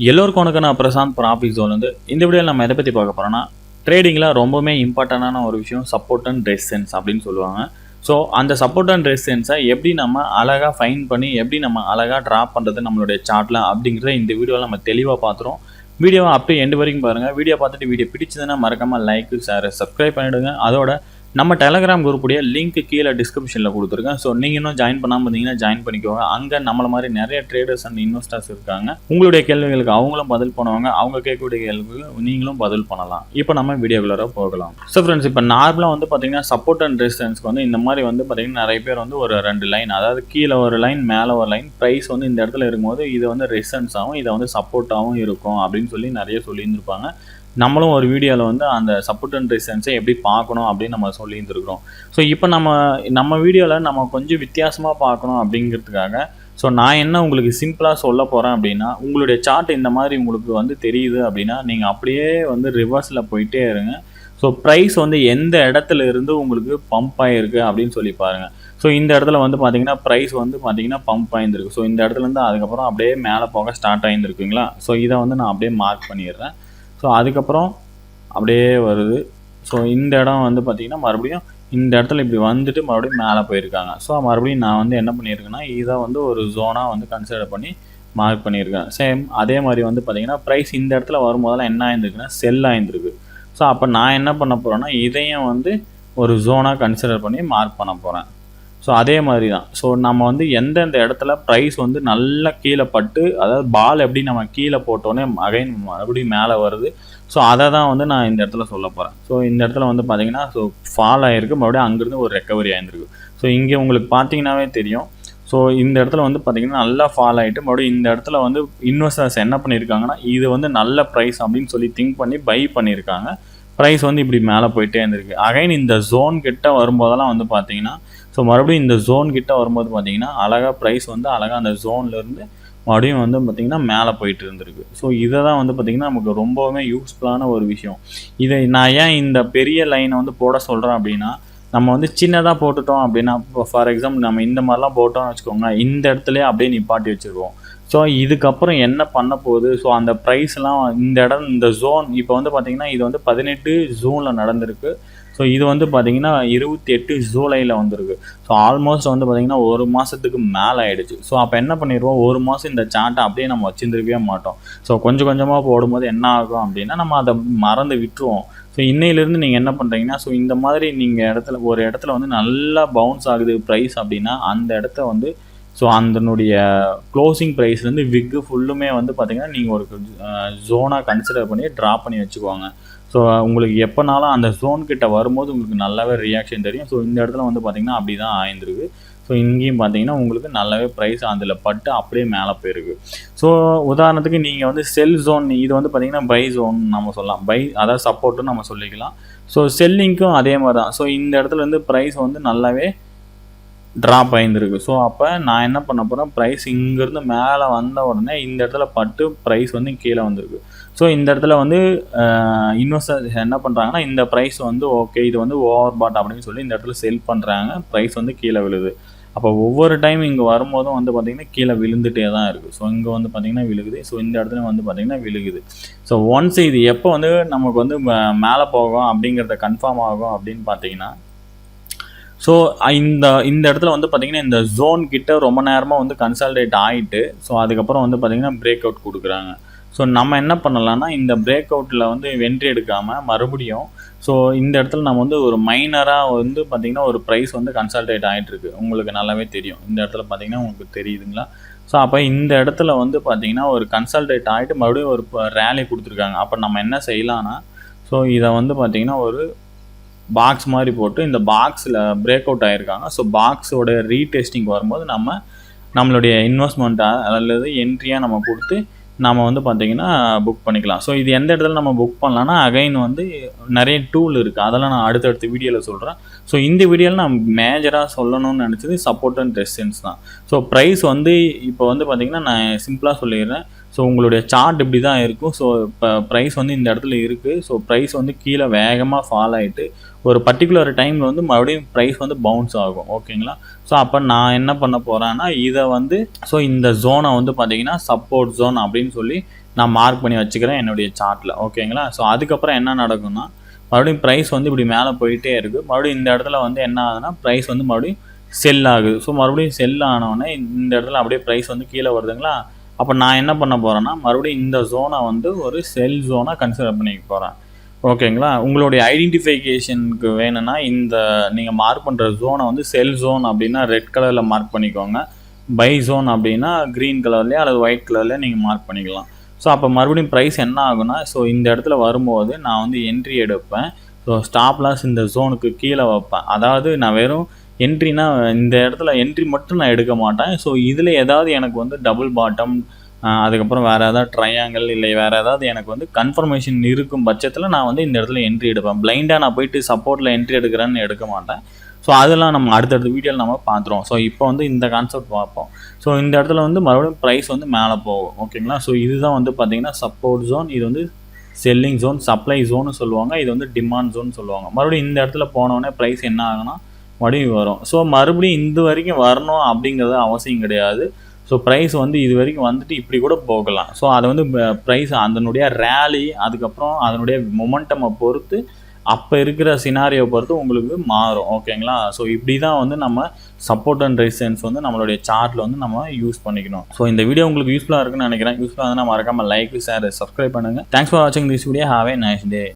எல்லோருக்கும் வணக்கம். நான் பிரசாந்த் ப்ராஃபிட் ஜோன்லேருந்து. இந்த வீடியோவில் நம்ம எதை பற்றி பார்க்க போகிறோம்னா, ட்ரேடிங்கில் ரொம்பவுமே இம்பார்ட்டண்டான ஒரு விஷயம் சப்போர்ட் அண்ட் ரெசிஸ்டன்ஸ் அப்படின்னு சொல்லுவாங்க. ஸோ அந்த சப்போர்ட் அண்ட் ரெசிஸ்டன்ஸை எப்படி நம்ம அழகாக ஃபைன் பண்ணி எப்படி நம்ம அழகாக ட்ராப் பண்ணுறது நம்மளுடைய சார்ட்டில் அப்படிங்கிறத இந்த வீடியோவில் நம்ம தெளிவாக பார்த்துறோம். வீடியோவை அப்படியே எண்டு வரைக்கும் பாருங்கள். வீடியோ பார்த்துட்டு வீடியோ பிடிச்சதுன்னா மறக்காமல் லைக், ஷேர், சப்ஸ்கிரைப் பண்ணிவிடுங்க. அதோட நம்ம டெலகிராம் குரூப்புடைய லிங்க் கீழே டிஸ்கிரிப்ஷனில் கொடுத்துருக்கேன். ஸோ நீங்கள் இன்னும் ஜாயின் பண்ணாமல் இருந்தீங்கன்னா ஜாயின் பண்ணிக்கோங்க. அங்கே நம்மள மாதிரி நிறைய ட்ரேடர்ஸ் அண்ட் இன்வெஸ்டர்ஸ் இருக்காங்க. உங்களுடைய கேள்விகளுக்கு அவங்களும் பதில் பண்ணுவாங்க, அவங்க கேட்கக்கூடிய கேள்விகளுக்கு நீங்களும் பதில் பண்ணலாம். இப்போ நம்ம வீடியோக்குள்ளார போகலாம். ஸோ ஃப்ரெண்ட்ஸ், இப்போ நார்மலாக வந்து பார்த்தீங்கன்னா சப்போர்ட் அண்ட் ரெசிஸ்டன்ஸ்க்கு வந்து இந்த மாதிரி வந்து பார்த்தீங்கன்னா நிறைய பேர் வந்து ஒரு 2 லைன், அதாவது கீழே ஒரு லைன் மேலே ஒரு லைன், ப்ரைஸ் வந்து இந்த இடத்துல இருக்கும்போது இது வந்து ரெசிஸ்டன்ஸாகவும் இதை வந்து சப்போர்ட்டாகவும் இருக்கும் அப்படின்னு சொல்லி நிறைய சொல்லியிருந்திருப்பாங்க. நம்மளும் ஒரு வீடியோவில் வந்து அந்த சப்போர்ட் அண்ட் ரெசிஸ்டன்ஸை எப்படி பார்க்கணும் அப்படின்னு நம்ம சொல்லியிருந்துருக்கிறோம். ஸோ இப்போ நம்ம வீடியோவில் நம்ம கொஞ்சம் வித்தியாசமாக பார்க்கணும் அப்படிங்கிறதுக்காக ஸோ நான் என்ன உங்களுக்கு சிம்பிளாக சொல்ல போகிறேன் அப்படின்னா, உங்களுடைய சார்ட் இந்த மாதிரி உங்களுக்கு வந்து தெரியுது அப்படின்னா நீங்கள் அப்படியே வந்து ரிவர்ஸில் போயிட்டே இருங்க. ஸோ ப்ரைஸ் வந்து எந்த இடத்துல இருந்து உங்களுக்கு பம்ப் ஆகிருக்கு அப்படின்னு சொல்லி பாருங்கள். ஸோ இந்த இடத்துல வந்து பார்த்தீங்கன்னா ப்ரைஸ் வந்து பார்த்தீங்கன்னா பம்ப் ஆகிருந்துருக்கு. ஸோ இந்த இடத்துலேருந்து அதுக்கப்புறம் அப்படியே மேலே போக ஸ்டார்ட் ஆகிருந்துருக்குங்களா. ஸோ இதை வந்து நான் அப்படியே மார்க் பண்ணிடுறேன். ஸோ அதுக்கப்புறம் அப்படியே வருது. ஸோ இந்த இடம் வந்து பார்த்திங்கன்னா மறுபடியும் இந்த இடத்துல இப்படி வந்துட்டு மறுபடியும் மேலே போயிருக்காங்க. ஸோ மறுபடியும் நான் வந்து என்ன பண்ணியிருக்கேன்னா இதை வந்து ஒரு ஜோனாக வந்து கன்சிடர் பண்ணி மார்க் பண்ணியிருக்கேன். சேம் அதே மாதிரி வந்து பார்த்திங்கன்னா ப்ரைஸ் இந்த இடத்துல வரும்போதெல்லாம் என்ன ஆயிருந்துருக்குன்னா செல் ஆயிருந்துருக்கு. ஸோ அப்போ நான் என்ன பண்ண போகிறேன்னா இதையும் வந்து ஒரு ஜோனாக கன்சிடர் பண்ணி மார்க் பண்ண போகிறேன். ஸோ அதே மாதிரி தான். ஸோ நம்ம வந்து எந்தெந்த இடத்துல ப்ரைஸ் வந்து நல்லா கீழே பட்டு, அதாவது பால் எப்படி நம்ம கீழே போட்டோன்னே அகைன் மறுபடியும் மேலே வருது. ஸோ அதை தான் வந்து நான் இந்த இடத்துல சொல்ல போகிறேன். ஸோ இந்த இடத்துல வந்து பார்த்திங்கன்னா ஸோ ஃபால் ஆகிருக்கு, மறுபடியும் அங்கேருந்து ஒரு ரெக்கவரி ஆகிருக்கு. ஸோ இங்கே உங்களுக்கு பார்த்தீங்கன்னாவே தெரியும். ஸோ இந்த இடத்துல வந்து பார்த்திங்கன்னா நல்லா ஃபால் ஆகிட்டு மறுபடியும் இந்த இடத்துல வந்து இன்வெஸ்டர்ஸ் என்ன பண்ணியிருக்காங்கன்னா இது வந்து நல்ல ப்ரைஸ் அப்படின்னு சொல்லி திங்க் பண்ணி பை பண்ணியிருக்காங்க. ப்ரைஸ் வந்து இப்படி மேலே போயிட்டே இருந்திருக்கு. அகைன் இந்த ஜோன் கிட்ட வரும்போதெல்லாம் வந்து பார்த்தீங்கன்னா ஸோ மறுபடியும் இந்த ஜோன் கிட்ட வரும்போது பார்த்தீங்கன்னா அழகாக ப்ரைஸ் வந்து அழகாக அந்த ஜோன்லேருந்து மறுபடியும் வந்து பார்த்திங்கன்னா மேலே போயிட்டு இருந்திருக்கு. ஸோ இதை தான் வந்து பார்த்திங்கன்னா நமக்கு ரொம்பவுமே யூஸ்ஃபுல்லான ஒரு விஷயம். இதை நான் ஏன் இந்த பெரிய லைனை வந்து போட சொல்கிறேன் அப்படின்னா, நம்ம வந்து சின்னதாக போட்டுட்டோம் அப்படின்னா, இப்போ ஃபார் எக்ஸாம்பிள் நம்ம இந்த மாதிரிலாம் போட்டோம்னு வச்சுக்கோங்க, இந்த இடத்துலேயே அப்படியே நிப்பாட்டி வச்சுருவோம். ஸோ இதுக்கப்புறம் என்ன பண்ண போகுது, ஸோ அந்த ப்ரைஸ்லாம் இந்த ஜோன் இப்போ வந்து பார்த்திங்கன்னா இது வந்து 18 ஜூனில் நடந்திருக்கு. ஸோ இது வந்து பார்த்திங்கன்னா 28 ஜூலையில் வந்திருக்கு. ஸோ ஆல்மோஸ்ட் வந்து பார்த்திங்கன்னா ஒரு மாதத்துக்கு மேலே ஆகிடுச்சு. ஸோ அப்போ என்ன பண்ணிடுவோம், ஒரு மாதம் இந்த சார்ட்டை அப்படியே நம்ம வச்சுருந்துருக்கவே மாட்டோம். ஸோ கொஞ்சம் கொஞ்சமாக போடும்போது என்ன ஆகும் அப்படின்னா நம்ம அதை மறந்து விட்டுருவோம். ஸோ இன்னையிலேருந்து நீங்கள் என்ன பண்ணுறீங்கன்னா, ஸோ இந்த மாதிரி நீங்கள் ஒரு இடத்துல வந்து நல்லா பவுன்ஸ் ஆகுது ப்ரைஸ் அப்படின்னா அந்த இடத்த வந்து ஸோ அதனுடைய க்ளோசிங் ப்ரைஸ்லேருந்து விக்கு ஃபுல்லுமே வந்து பார்த்திங்கன்னா நீங்கள் ஒரு ஜோனாக கன்சிடர் பண்ணி ட்ரா பண்ணி வச்சுக்குவாங்க. ஸோ உங்களுக்கு எப்போனாலும் அந்த ஜோன் கிட்ட வரும்போது உங்களுக்கு நல்லாவே ரியாக்ஷன் தெரியும். ஸோ இந்த இடத்துல வந்து பார்த்திங்கன்னா அப்படி தான் ஆயிருந்திருக்கு. ஸோ இங்கேயும் பார்த்தீங்கன்னா உங்களுக்கு நல்லாவே ப்ரைஸ் அதில் பட்டு அப்படியே மேலே போயிருக்கு. ஸோ உதாரணத்துக்கு நீங்கள் வந்து செல் ஜோன், இது வந்து பார்த்திங்கன்னா பை ஜோன் நம்ம சொல்லலாம், பை அதாவது சப்போர்ட்டுன்னு நம்ம சொல்லிக்கலாம். ஸோ செல்லிங்க்கும் அதே மாதிரி தான். ஸோ இந்த இடத்துல வந்து ப்ரைஸ் வந்து நல்லாவே ட்ராப் ஆகிருந்துருக்கு. ஸோ அப்போ நான் என்ன பண்ண போகிறேன், ப்ரைஸ் இங்கேருந்து மேலே வந்த உடனே இந்த இடத்துல பட்டு ப்ரைஸ் வந்து கீழே வந்திருக்கு. ஸோ இந்த இடத்துல வந்து இன்வெஸ்டர்ஸ் என்ன பண்ணுறாங்கன்னா இந்த ப்ரைஸ் வந்து ஓகே இது வந்து ஓவர் பாட் அப்படின்னு சொல்லி இந்த இடத்துல செல் பண்ணுறாங்க. ப்ரைஸ் வந்து கீழே விழுது. அப்போ ஒவ்வொரு டைம் இங்கே வரும்போதும் வந்து பார்த்திங்கன்னா கீழே விழுந்துகிட்டே தான் இருக்குது. ஸோ இங்கே வந்து பார்த்திங்கன்னா விழுகுது. ஸோ இந்த இடத்துல வந்து பார்த்திங்கன்னா விழுகுது. ஸோ ஒன்ஸ் இது எப்போ வந்து நமக்கு வந்து மேலே போகும் அப்படிங்கிறத கன்ஃபார்ம் ஆகும் அப்படின்னு பார்த்தீங்கன்னா, ஸோ இந்த இடத்துல வந்து பார்த்திங்கன்னா இந்த ஜோன் கிட்ட ரொம்ப நேரமாக வந்து கன்சால்டேட் ஆகிட்டு ஸோ அதுக்கப்புறம் வந்து பார்த்திங்கன்னா பிரேக் அவுட் கொடுக்குறாங்க. ஸோ நம்ம என்ன பண்ணலான்னா இந்த பிரேக் அவுட்டில் வந்து வென்ட்ரி எடுக்காமல் மறுபடியும் ஸோ இந்த இடத்துல நம்ம வந்து ஒரு மைனராக வந்து பார்த்திங்கன்னா ஒரு ப்ரைஸ் வந்து கன்சால்டேட் ஆகிட்டுருக்கு. உங்களுக்கு நல்லாவே தெரியும். இந்த இடத்துல பார்த்திங்கன்னா உங்களுக்கு தெரியுதுங்களா. ஸோ அப்போ இந்த இடத்துல வந்து பார்த்திங்கன்னா ஒரு கன்சால்டேட் ஆகிட்டு மறுபடியும் ஒரு ரேலி கொடுத்துருக்காங்க. அப்போ நம்ம என்ன செய்யலான்னா, ஸோ இதை வந்து பார்த்திங்கன்னா ஒரு பாக்ஸ் மாதிரி போட்டு இந்த பாக்ஸில் பிரேக் அவுட் ஆகிருக்காங்க. ஸோ பாக்ஸோட ரீடெஸ்டிங் வரும்போது நம்மளுடைய இன்வெஸ்ட்மெண்ட்டாக அல்லது என்ட்ரியாக நம்ம கொடுத்து நம்ம வந்து பார்த்திங்கன்னா புக் பண்ணிக்கலாம். ஸோ இது எந்த இடத்துல நம்ம புக் பண்ணலான்னா அகைன் வந்து நிறைய டூல் இருக்குது, அதெல்லாம் நான் அடுத்தடுத்த வீடியோவில் சொல்கிறேன். ஸோ இந்த வீடியோவில் நான் மேஜராக சொல்லணும்னு நினச்சது சப்போர்ட் அண்ட் ரெசிஸ்டன்ஸ் தான். ஸோ ப்ரைஸ் வந்து இப்போ வந்து பார்த்திங்கன்னா நான் சிம்பிளாக சொல்லிடுறேன். ஸோ உங்களுடைய சார்ட் இப்படி தான் இருக்கும். ஸோ இப்போ ப்ரைஸ் வந்து இந்த இடத்துல இருக்குது. ஸோ ப்ரைஸ் வந்து கீழே வேகமாக ஃபால் ஆகிட்டு ஒரு பர்டிகுலர் டைமில் வந்து மறுபடியும் ப்ரைஸ் வந்து பவுன்ஸ் ஆகும். ஓகேங்களா. ஸோ அப்போ நான் என்ன பண்ண போகிறேன்னா இதை வந்து ஸோ இந்த ஜோனை வந்து பார்த்திங்கன்னா சப்போர்ட் ஜோன் அப்படின்னு சொல்லி நான் மார்க் பண்ணி வச்சுக்கிறேன் என்னுடைய சார்ட்டில். ஓகேங்களா? ஸோ அதுக்கப்புறம் என்ன நடக்கும்னா, மறுபடியும் ப்ரைஸ் வந்து இப்படி மேலே போயிட்டே இருக்குது. மறுபடியும் இந்த இடத்துல வந்து என்ன ஆகுதுன்னா, ப்ரைஸ் வந்து மறுபடியும் செல் ஆகுது. ஸோ மறுபடியும் செல் ஆனவுடனே இந்த இடத்துல அப்படியே ப்ரைஸ் வந்து கீழே வருதுங்களா? அப்போ நான் என்ன பண்ண போகிறேன்னா, மறுபடியும் இந்த ஜோனை வந்து ஒரு செல் ஜோனாக கன்சிடர் பண்ணிக்க போகிறேன். ஓகேங்களா? உங்களுடைய ஐடென்டிஃபிகேஷனுக்கு வேணும்னா இந்த நீங்கள் மார்க் பண்ணுற ஜோனை வந்து செல் ஜோன் அப்படின்னா ரெட் கலரில் மார்க் பண்ணிக்கோங்க. பை ஜோன் அப்படின்னா க்ரீன் கலர்லேயே அல்லது ஒயிட் கலர்லேயே நீங்கள் மார்க் பண்ணிக்கலாம். ஸோ அப்போ மறுபடியும் ப்ரைஸ் என்ன ஆகுனா, ஸோ இந்த இடத்துல வரும்போது நான் வந்து என்ட்ரி எடுப்பேன். ஸோ ஸ்டாப் லாஸ் இந்த ஜோனுக்கு கீழே வைப்பேன். அதாவது நான் வெறும் என்ட்ரினா இந்த இடத்துல என்ட்ரி மட்டும் நான் எடுக்க மாட்டேன். ஸோ இதில் ஏதாவது எனக்கு வந்து டபுள் பாட்டம், அதுக்கப்புறம் வேறு ஏதாவது ட்ரையாங்கிள் இல்லை வேறு ஏதாவது எனக்கு வந்து கன்ஃபர்மேஷன் இருக்கும் பட்சத்தில் நான் வந்து இந்த இடத்துல என்ட்ரி எடுப்பேன். பிளைண்டாக நான் போயிட்டு சப்போர்ட்டில் என்ட்ரி எடுக்கிறேன்னு எடுக்க மாட்டேன். ஸோ அதெல்லாம் நம்ம அடுத்தடுத்த வீடியோவில் நம்ம பார்த்துருவோம். ஸோ இப்போ வந்து இந்த கான்செப்ட் பார்ப்போம். ஸோ இந்த இடத்துல வந்து மறுபடியும் ப்ரைஸ் வந்து மேலே போகும். ஓகேங்களா? ஸோ இதுதான் வந்து பார்த்திங்கன்னா சப்போர்ட் ஜோன், இது வந்து செல்லிங் ஜோன், சப்ளை ஜோன்னு சொல்லுவாங்க, இது வந்து டிமாண்ட் ஜோன் சொல்லுவாங்க. மறுபடியும் இந்த இடத்துல போனோடனே ப்ரைஸ் என்ன ஆகுனா மறுபடியும் வரும். ஸோ மறுபடியும் இந்த வரைக்கும் வரணும் அப்படிங்கிறது அவசியம் கிடையாது. ஸோ ப்ரைஸ் வந்து இது வரைக்கும் வந்துட்டு இப்படி கூட போகலாம். ஸோ அதை வந்து ப்ரைஸ் அதனுடைய ரேலி அதுக்கப்புறம் அதனுடைய மொமெண்டமை பொறுத்து அப்போ இருக்கிற சினாரியை பொறுத்து உங்களுக்கு மாறும். ஓகேங்களா? ஸோ இப்படி தான் வந்து நம்ம சப்போர்ட் அண்ட் ரெசிஸ்டன்ஸ் வந்து நம்மளுடைய சார்ட்டில் வந்து நம்ம யூஸ் பண்ணிக்கணும். ஸோ இந்த வீடியோ உங்களுக்கு யூஸ்ஃபுல்லாக இருக்குன்னு நினைக்கிறேன். யூஸ்ஃபுல்லாக இருந்தால் மறக்காமல் லைக், ஷேர், சப்ஸ்கிரைப் பண்ணுங்கள். தேங்க்ஸ் ஃபார் வாட்சிங் this video. Have a nice day.